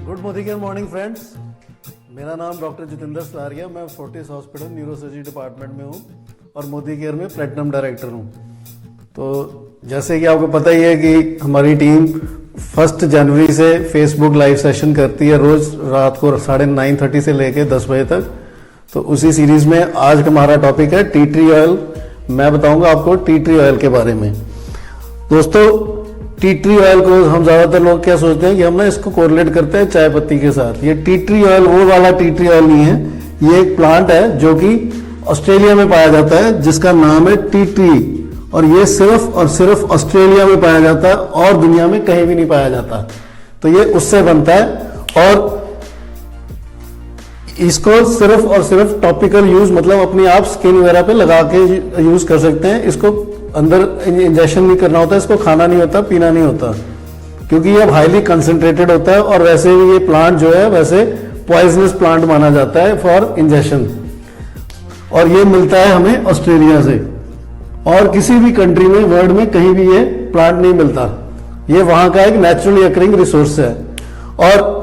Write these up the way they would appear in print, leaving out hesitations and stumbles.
Good morning friends. मेरा नाम doctor Jitendra Salaria, मैं फोर्टिस हॉस्पिटल न्यूरोसर्जरी डिपार्टमेंट में हूँ और मोदी केयर में प्लेटिनम डायरेक्टर हूँ। तो जैसे कि आपको पता ही है कि हमारी टीम 1 जनवरी से फेसबुक लाइव सेशन करती है रोज रात को 9:30 से लेके 10 बजे तक। तो उसी सीरीज में आज हमारा टॉपिक है टी ट्री ऑयल। मैं बताऊंगा आपको टी ट्री ऑयल के बारे में। दोस्तों, टी ट्री ऑयल को हम ज्यादातर लोग क्या सोचते हैं कि हम ना इसको कोरिलेट करते हैं चाय पत्ती के साथ। ये टी ट्री ऑयल वो वाला टी ट्री ऑयल नहीं है। ये एक प्लांट है जो कि ऑस्ट्रेलिया में पाया जाता है, जिसका नाम है टी ट्री, और ये सिर्फ और सिर्फ ऑस्ट्रेलिया में पाया जाता है और दुनिया में कहीं भी नहीं पाया जाता। तो ये उससे बनता है और इसको सिर्फ और सिर्फ टॉपिकल यूज, मतलब अपनी आप स्किन वगैरह पे लगा के यूज कर सकते हैं। इसको अंदर इंजेक्शन नहीं करना होता, इसको खाना नहीं होता, पीना नहीं होता, क्योंकि ये हाईली कंसंट्रेटेड होता है और वैसे भी ये प्लांट जो है वैसे पॉइजनस प्लांट माना जाता है फॉर इंजेक्शन। और ये मिलता है हमें ऑस्ट्रेलिया से, और किसी भी कंट्री में वर्ल्ड में कहीं भी ये प्लांट नहीं मिलता। ये वहां का एक नेचुरली अकरिंग रिसोर्स है। और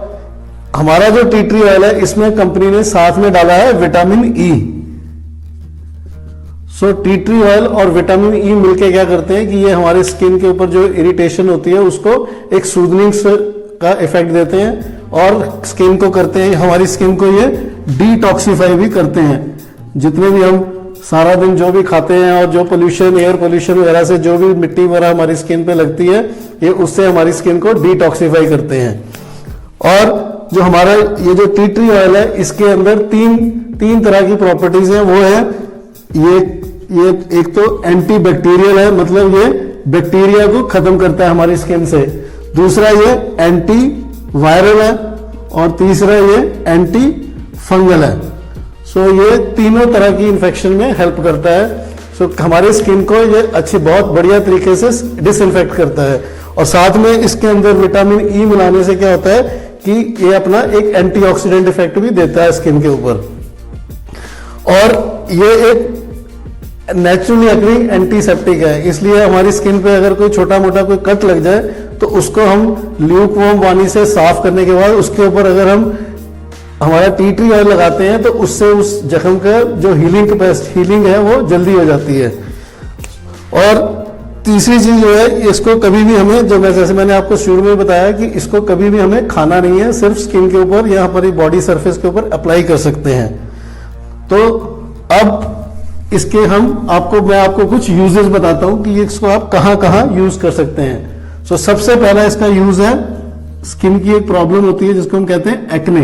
हमारा जो टी ट्री ऑयल है, इसमें कंपनी ने साथ में डाला है vitamin E. So tea tree oil और विटामिन ई मिलके क्या करते हैं कि ये हमारे स्किन के ऊपर जो इरिटेशन होती है उसको एक सूदनिंग का इफेक्ट देते हैं और स्किन को करते हैं, हमारी स्किन को ये डिटॉक्सिफाई भी करते हैं। जितने भी हम सारा दिन जो भी खाते हैं और जो पोल्यूशन, एयर पोल्यूशन वगैरह से जो भी मिट्टी वगैरह हमारी स्किन पे लगती है, ये उससे हमारी स्किन को डिटॉक्सिफाई करते हैं। और जो हमारा ये जो टी ट्री ऑयल है, इसके अंदर तीन तरह की प्रॉपर्टीज हैं। वो है ये एक तो एंटी बैक्टीरियल है, मतलब ये बैक्टीरिया को खत्म करता है हमारी स्किन से। दूसरा ये एंटी वायरल है और तीसरा ये एंटी फंगल है। सो ये तीनों तरह की इन्फेक्शन में हेल्प करता है। सो हमारे स्किन को ये बहुत बढ़िया तरीके से डिसइंफेक्ट करता है। और साथ में इसके अंदर विटामिन ई मिलाने से क्या होता है कि ये अपना एक एंटीऑक्सीडेंट इफेक्ट भी देता है स्किन के ऊपर। और ये एक नेचुरली अकरिंग एंटीसेप्टिक है, इसलिए हमारी स्किन पे अगर कोई छोटा मोटा कोई कट लग जाए तो उसको हम ल्यूक वार्म पानी से साफ करने के बाद उसके ऊपर अगर हम हमारा टी ट्री ऑयल लगाते हैं तो उससे उस जख्म का जो हीलिंग है वो जल्दी हो जाती है। और तीसरी चीज जो है, इसको कभी भी हमें, जो जैसे मैंने आपको शुरू में बताया कि इसको कभी भी हमें खाना नहीं है, सिर्फ स्किन के ऊपर या हमारी बॉडी सरफेस के ऊपर अप्लाई कर सकते हैं। तो अब इसके मैं आपको कुछ यूजेस बताता हूं कि इसको आप कहां कहां यूज कर सकते हैं। सो सबसे पहला इसका यूज है, स्किन की एक प्रॉब्लम होती है जिसको हम कहते हैं एक्ने।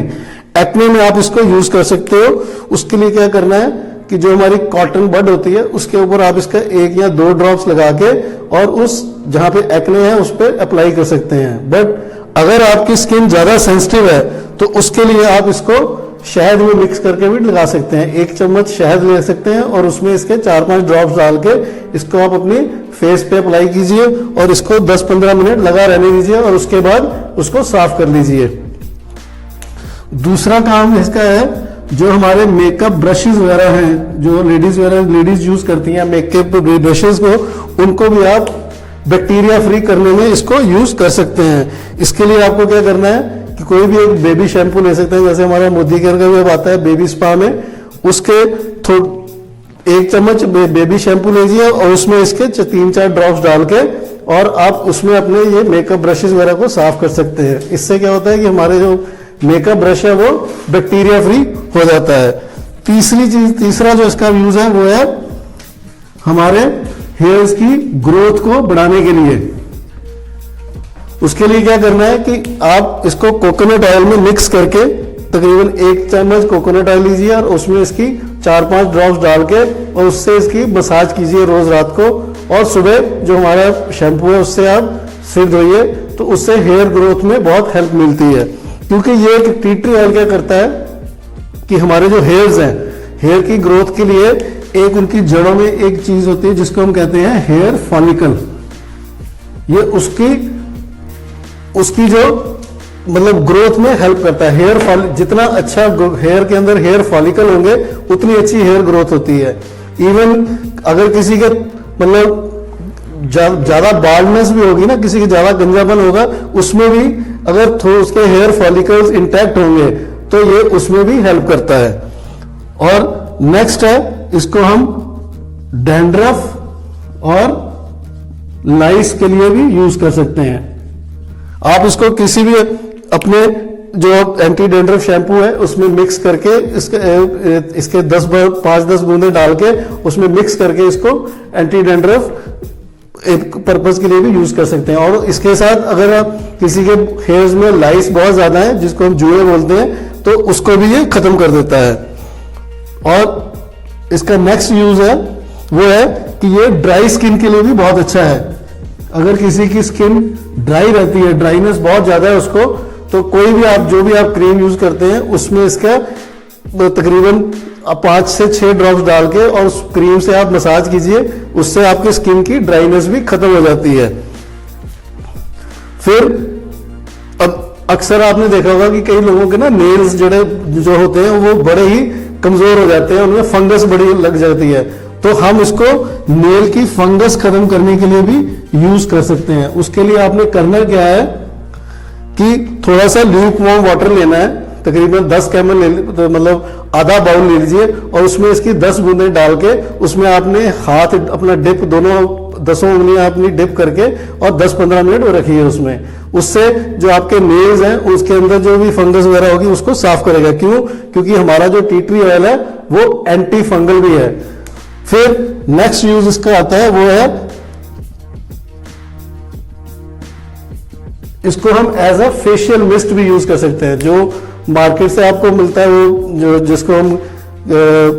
एक्ने में आप इसको यूज कर सकते हो। उसके लिए क्या करना है कि जो हमारी कॉटन बड होती है उसके ऊपर आप इसका 1 या 2 ड्रॉप्स लगा के और उस जहां पे एक्ने है उस पर अप्लाई कर सकते हैं। बट अगर आपकी स्किन ज्यादा सेंसिटिव है तो उसके लिए आप इसको शहद में मिक्स करके भी लगा सकते हैं। 1 चम्मच शहद ले सकते हैं और उसमें इसके 4-5 ड्रॉप्स डाल के इसको आप अपनी फेस पे अप्लाई कीजिए और इसको 10-15 मिनट लगा रहने दीजिए और उसके बाद उसको साफ कर लीजिए। दूसरा काम इसका है, जो हमारे मेकअप ब्रशेस वगैरह हैं, जो लेडीज यूज करती हैं मेकअप ब्रशेस को, उनको भी आप बैक्टीरिया फ्री करने में इसको यूज कर सकते हैं। इसके लिए आपको क्या करना है कि कोई भी एक बेबी शैम्पू ले सकते हैं, जैसे हमारा मोदी केयर का भी आता है बेबी स्पा में, उसके 1 चम्मच बेबी शैम्पू लीजिए और उसमें इसके 3-4 ड्रॉप्स डाल के और आप उसमें अपने ये मेकअप ब्रशेस वगैरह को साफ कर सकते हैं। इससे क्या होता है कि हमारे जो मेकअप ब्रश है वो बैक्टीरिया फ्री हो जाता है। तीसरा जो इसका यूज है वो है हमारे हेयर्स की ग्रोथ को बढ़ाने के लिए। उसके लिए क्या करना है कि आप इसको कोकोनट ऑयल में मिक्स करके तकरीबन 1 चम्मच कोकोनट ऑयल लीजिए और उसमें इसकी 4-5 ड्रॉप्स डाल के और उससे इसकी मसाज कीजिए रोज रात को, और सुबह जो हमारा शैम्पू है उससे आप सिर धोइए। तो उससे हेयर ग्रोथ में बहुत हेल्प मिलती है, क्योंकि ये एक टी ट्री ऑयल क्या करता है कि हमारे जो हेयर्स हैं, हेयर की ग्रोथ के लिए एक उनकी जड़ों में एक चीज होती है जिसको हम कहते हैं हेयर फॉलिकल। ये उसकी जो मतलब ग्रोथ में हेल्प करता है। जितना अच्छा हेयर के अंदर हेयर फॉलिकल होंगे उतनी अच्छी हेयर ग्रोथ होती है। इवन अगर किसी के मतलब ज्यादा बाल्डनेस भी होगी ना, किसी की ज्यादा गंजापन होगा, उसमें भी अगर थोड़ा उसके हेयर फॉलिकल्स इंटैक्ट होंगे तो ये उसमें भी हेल्प करता है। और नेक्स्ट है, इसको हम डैंड्रफ और लाइस के लिए भी यूज कर सकते हैं। आप इसको किसी भी अपने जो एंटी डैंड्रफ शैम्पू है उसमें मिक्स करके इसके 5-10 बूंदे डाल के उसमें मिक्स करके इसको एंटी डैंड्रफ एक पर्पज के लिए भी यूज कर सकते हैं। और इसके साथ अगर आप किसी के हेयर्स में लाइस बहुत ज्यादा है, जिसको हम जुए बोलते हैं, तो उसको भी ये खत्म कर देता है। और इसका नेक्स्ट यूज है वो है कि ये ड्राई स्किन के लिए भी बहुत अच्छा है। अगर किसी की स्किन ड्राई रहती है, ड्राइनेस बहुत ज्यादा है उसको, तो कोई भी आप जो भी आप क्रीम यूज करते हैं उसमें इसका तकरीबन 5 से 6 ड्रॉप्स डाल के और उस क्रीम से आप मसाज कीजिए, उससे आपकी स्किन की ड्राइनेस भी खत्म हो जाती है। फिर अब अक्सर आपने देखा होगा कि कई लोगों के ना नेल्स जो होते हैं वो बड़े ही कमजोर हो जाते हैं, उनमें फंगस बड़ी लग जाती है। तो हम इसको नेल की फंगस खत्म करने के लिए भी यूज कर सकते हैं। उसके लिए आपने करना क्या है कि थोड़ा सा ल्यूक वार्म वाटर लेना है, तकरीबन 10 कैमल तो मतलब आधा बाउल ले लीजिए और उसमें इसकी 10 बूंदें डाल के उसमें आपने हाथ अपना डिप, दोनों 10 उंगलियां अपनी डिप करके और 10-15 मिनट रखिए उसमें। उससे जो आपके नेल्स हैं उसके अंदर जो भी फंगस वगैरह होगी उसको साफ करेगा। क्यों? क्योंकि हमारा जो टी ट्री ऑयल है वो एंटी फंगल भी है। फिर नेक्स्ट यूज इसका आता है वो है, इसको हम एज अ फेशियल मिस्ट भी यूज कर सकते हैं। जो मार्केट से आपको मिलता है वो जिसको हम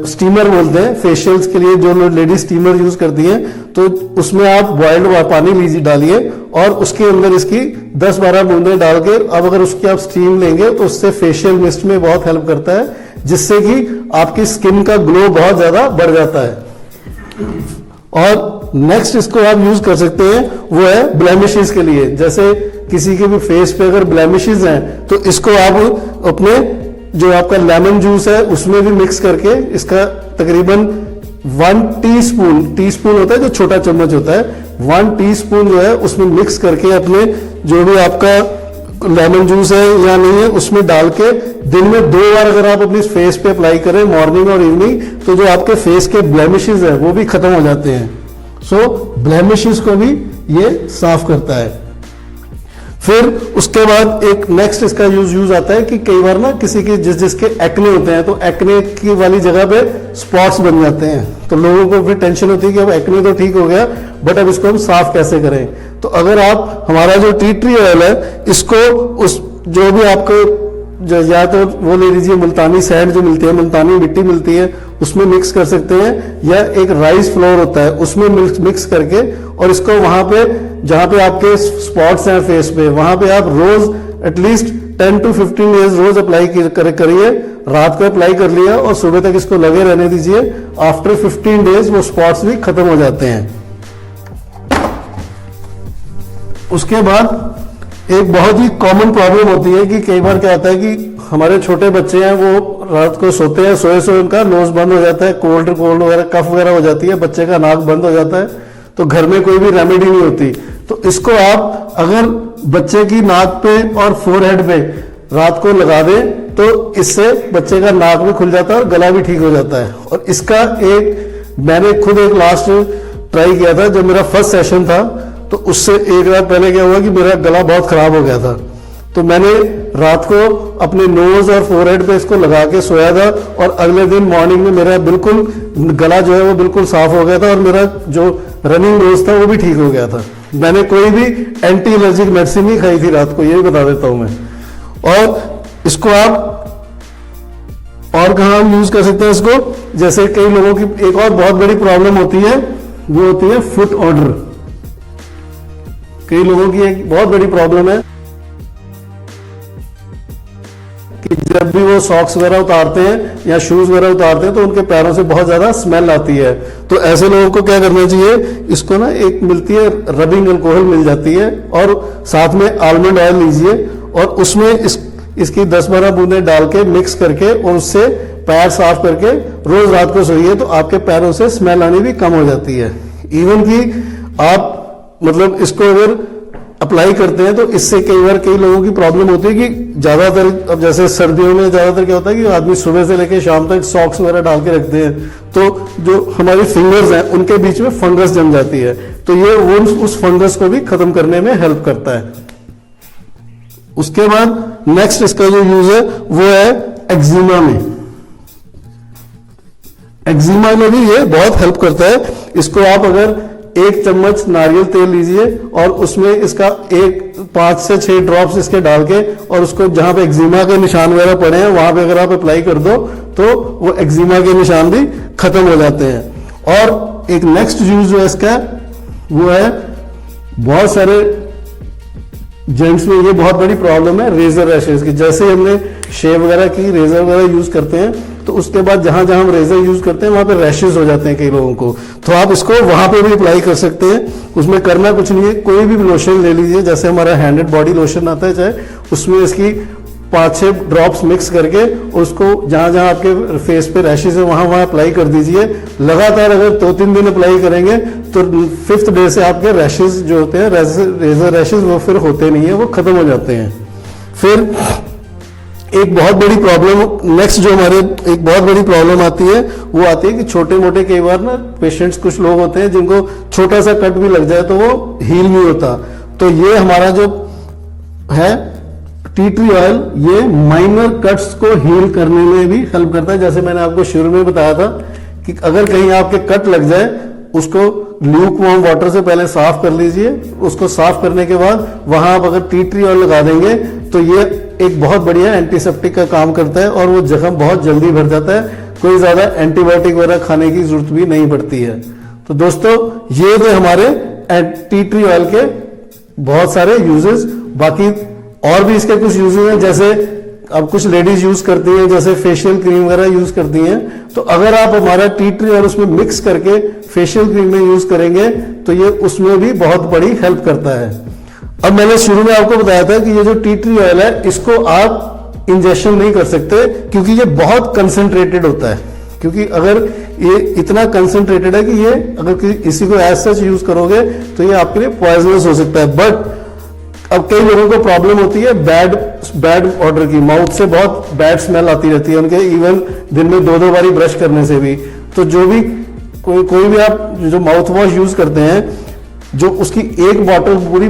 स्टीमर बोलते हैं फेशियल्स के लिए, जो लेडी स्टीमर यूज करती हैं, तो उसमें आप बॉइल्ड पानी लीजिए, डालिए और उसके अंदर इसकी 10-12 बूंदें डाल के अब अगर उसकी आप स्टीम लेंगे तो उससे फेशियल मिस्ट में बहुत हेल्प करता है, जिससे कि आपकी स्किन का ग्लो बहुत ज्यादा बढ़ जाता है। और नेक्स्ट इसको आप यूज कर सकते हैं वो है ब्लेमिशेस के लिए। जैसे किसी के भी फेस पे अगर ब्लेमिशेस हैं तो इसको आप अपने जो आपका लेमन जूस है उसमें भी मिक्स करके इसका तकरीबन 1 टीस्पून होता है जो छोटा चम्मच होता है, 1 टीस्पून जो है उसमें मिक्स करके अपने जो भी आपका लेमन जूस है या नहीं है उसमें डाल के दिन में 2 बार अगर आप अपनी फेस पे अप्लाई करें मॉर्निंग और इवनिंग, तो जो आपके फेस के ब्लेमिशेस है वो भी खत्म हो जाते हैं। सो ब्लेमिशेस को भी ये साफ करता है। फिर उसके बाद एक नेक्स्ट इसका यूज आता है कि कई बार ना किसी के जिसके एक्ने होते हैं तो एक्ने की वाली जगह पे स्पॉट्स बन जाते हैं, तो लोगों को भी टेंशन होती है कि अब एक्ने तो ठीक हो गया बट अब इसको हम साफ कैसे करें। तो अगर आप हमारा जो टी ट्री ऑयल है इसको उस जो भी आपको या तो वो ले लीजिए, मुल्तानी सैंड जो मिलती है, मुल्तानी मिट्टी मिलती है, उसमें मिक्स कर सकते हैं, या एक राइस फ्लोर होता है उसमें मिक्स करके और इसको वहां पे जहां पे आपके स्पॉट्स हैं फेस पे वहां पे आप रोज एटलीस्ट 10 to 15 डेज रोज अप्लाई करिए। रात को अप्लाई कर लिया और सुबह तक इसको लगे रहने दीजिए। आफ्टर 15 डेज वो स्पॉट्स भी खत्म हो जाते हैं। उसके बाद एक बहुत ही कॉमन प्रॉब्लम होती है कि कई बार क्या होता है कि हमारे छोटे बच्चे हैं वो रात को सोते हैं, सोए उनका नोज बंद हो जाता है, कोल्ड वगैरह कफ वगैरह हो जाती है, बच्चे का नाक बंद हो जाता है, तो घर में कोई भी रेमेडी नहीं होती। तो इसको आप अगर बच्चे की नाक पे और फोरहेड पे रात को लगा दें तो इससे बच्चे का नाक भी खुल जाता है और गला भी ठीक हो जाता है। और इसका मैंने खुद एक लास्ट ट्राई किया था जब मेरा फर्स्ट सेशन था, तो उससे एक रात पहले क्या हुआ कि मेरा गला बहुत खराब हो गया था। तो मैंने रात को अपने नोज और फोरहेड पे इसको लगा के सोया था और अगले दिन मॉर्निंग में मेरा बिल्कुल गला जो है वो बिल्कुल साफ हो गया था और मेरा जो रनिंग नोज था वो भी ठीक हो गया था। मैंने कोई भी एंटी एलर्जिक मेडिसिन नहीं खाई थी रात को, ये भी बता देता हूं मैं। और इसको आप और कहाँ यूज कर सकते हैं इसको, जैसे कई लोगों की एक और बहुत बड़ी प्रॉब्लम होती है वो होती है फुट ऑर्डर। कई लोगों की एक बहुत बड़ी प्रॉब्लम है कि जब भी वो सॉक्स वगैरह उतारते हैं या शूज वगैरह उतारते हैं तो उनके पैरों से बहुत ज्यादा स्मेल आती है। तो ऐसे लोगों को क्या करना चाहिए, इसको ना एक मिलती है रबिंग अल्कोहल मिल जाती है और साथ में आलमंड ऑयल लीजिए और उसमें इसकी 10-12 बूंदें डाल के मिक्स करके और उससे पैर साफ करके रोज रात को सोइए तो आपके पैरों से स्मेल आनी भी कम हो जाती है। इवन कि आप मतलब इसको अगर अप्लाई करते हैं तो इससे कई बार कई लोगों की प्रॉब्लम होती है कि ज्यादातर, अब जैसे सर्दियों में ज्यादातर क्या होता है कि आदमी सुबह से लेकर शाम तक सॉक्स वगैरह डाल के रखते हैं, तो जो हमारी फिंगर्स हैं उनके बीच में फंगस जम जाती है, तो ये वो उस फंगस को भी खत्म करने में हेल्प करता है। उसके बाद नेक्स्ट इसका जो यूज है वो है एक्जिमा में। एक्जिमा में भी ये बहुत हेल्प करता है। इसको आप अगर 1 चम्मच नारियल तेल लीजिए और उसमें इसका 5 से 6 ड्रॉप्स इसके डाल के, और उसको जहां पे एक्जिमा के निशान वगैरह पड़े हैं वहां पे अगर आप अप्लाई कर दो तो वो एक्जिमा के निशान भी खत्म हो जाते हैं। और एक नेक्स्ट यूज जो है इसका वो है, बहुत सारे जेंट्स में ये बहुत बड़ी प्रॉब्लम है रेजर रैशेस की। जैसे हमने शेव वगैरह की, रेजर वगैरह यूज करते हैं, तो उसके बाद जहां जहां हम रेजर यूज करते हैं वहां पे रैशेस हो जाते हैं कई लोगों को, तो आप इसको वहां पे भी अप्लाई कर सकते हैं। उसमें करना कुछ नहीं है, कोई भी लोशन ले लीजिए, जैसे हमारा हैंडेड बॉडी लोशन आता है चाहे, उसमें इसकी 5-6 ड्रॉप्स मिक्स करके उसको जहां जहां आपके फेस पे रैशेस है वहां वहां अप्लाई कर दीजिए। लगातार अगर 2-3 दिन अप्लाई करेंगे तो 5th डे से आपके रैशेस जो होते हैं, रेजर रैशेस, वो फिर होते नहीं है, वो खत्म हो जाते हैं। फिर एक बहुत बड़ी प्रॉब्लम नेक्स्ट जो हमारे एक बहुत बड़ी प्रॉब्लम आती है वो आती है कि छोटे मोटे कई बार ना पेशेंट्स कुछ लोग होते हैं जिनको छोटा सा कट भी लग जाए तो वो हील नहीं होता, तो ये हमारा जो है टी ट्री ऑयल, ये माइनर कट्स को हील करने में भी हेल्प करता है। जैसे मैंने आपको शुरू में बताया था कि अगर कहीं आपके कट लग जाए, उसको ल्यूक वार्म वाटर से पहले साफ कर लीजिए। उसको साफ करने के बाद वहां आप अगर टी ट्री ऑयल लगा देंगे तो ये एक बहुत बढ़िया एंटीसेप्टिक का काम करता है और वो जख्म बहुत जल्दी भर जाता है, कोई ज्यादा एंटीबायोटिक वगैरह खाने की जरूरत भी नहीं पड़ती है। तो दोस्तों ये थे हमारे टी ट्री ऑयल के बहुत सारे यूजेस। बाकी और भी इसके कुछ यूजेस हैं, जैसे अब कुछ लेडीज यूज करती हैं, जैसे फेशियल क्रीम वगैरह यूज करती हैं, तो अगर आप हमारा टी ट्री और उसमें मिक्स करके फेशियल क्रीम में यूज करेंगे तो ये उसमें भी बहुत बड़ी हेल्प करता है। अब मैंने शुरू में आपको बताया था कि ये जो टी ट्री ऑयल है इसको आप इंजेक्शन नहीं कर सकते क्योंकि ये बहुत कंसंट्रेटेड होता है, क्योंकि अगर ये इतना कंसंट्रेटेड है कि ये अगर किसी को एज सच यूज करोगे तो ये आपके लिए पॉइजनस हो सकता है। बट अब कई लोगों को प्रॉब्लम होती है बैड ऑर्डर की, माउथ से बहुत बैड स्मेल आती रहती है उनके, इवन दिन में 2-2 बारी ब्रश करने से भी। तो जो भी कोई भी आप जो माउथ वॉश यूज करते हैं, जो उसकी एक बॉटल पूरी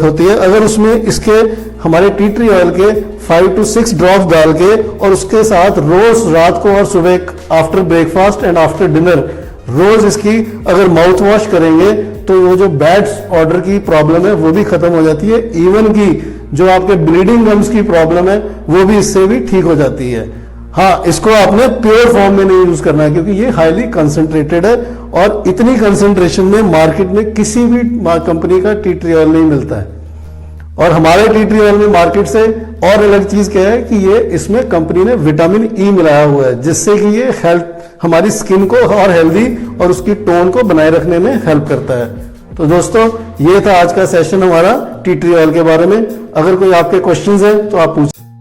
होती है, अगर उसमें इसके हमारे टी ट्री ऑयल के 5 to 6 ड्रॉप्स डाल के और उसके साथ रोज रात को और सुबह after breakfast and after dinner रोज इसकी अगर माउथ वॉश करेंगे तो वो जो बैड ऑर्डर की प्रॉब्लम है वो भी खत्म हो जाती है। इवन की जो आपके ब्लीडिंग गम्स की प्रॉब्लम है वो भी इससे भी ठीक हो जाती है। हाँ, इसको आपने प्योर फॉर्म में नहीं यूज करना है क्योंकि ये हाईली कंसंट्रेटेड है और इतनी कंसंट्रेशन में मार्केट में किसी भी कंपनी का टी ट्री ऑयल नहीं मिलता है। और हमारे टी ट्री ऑयल में मार्केट से और अलग चीज क्या है कि ये इसमें कंपनी ने विटामिन ई मिलाया हुआ है, जिससे कि ये हेल्थ हमारी स्किन को और हेल्दी और उसकी टोन को बनाए रखने में हेल्प करता है। तो दोस्तों ये था आज का सेशन हमारा टी ट्री ऑयल के बारे में। अगर कोई आपके क्वेश्चंस हैं तो आप पूछ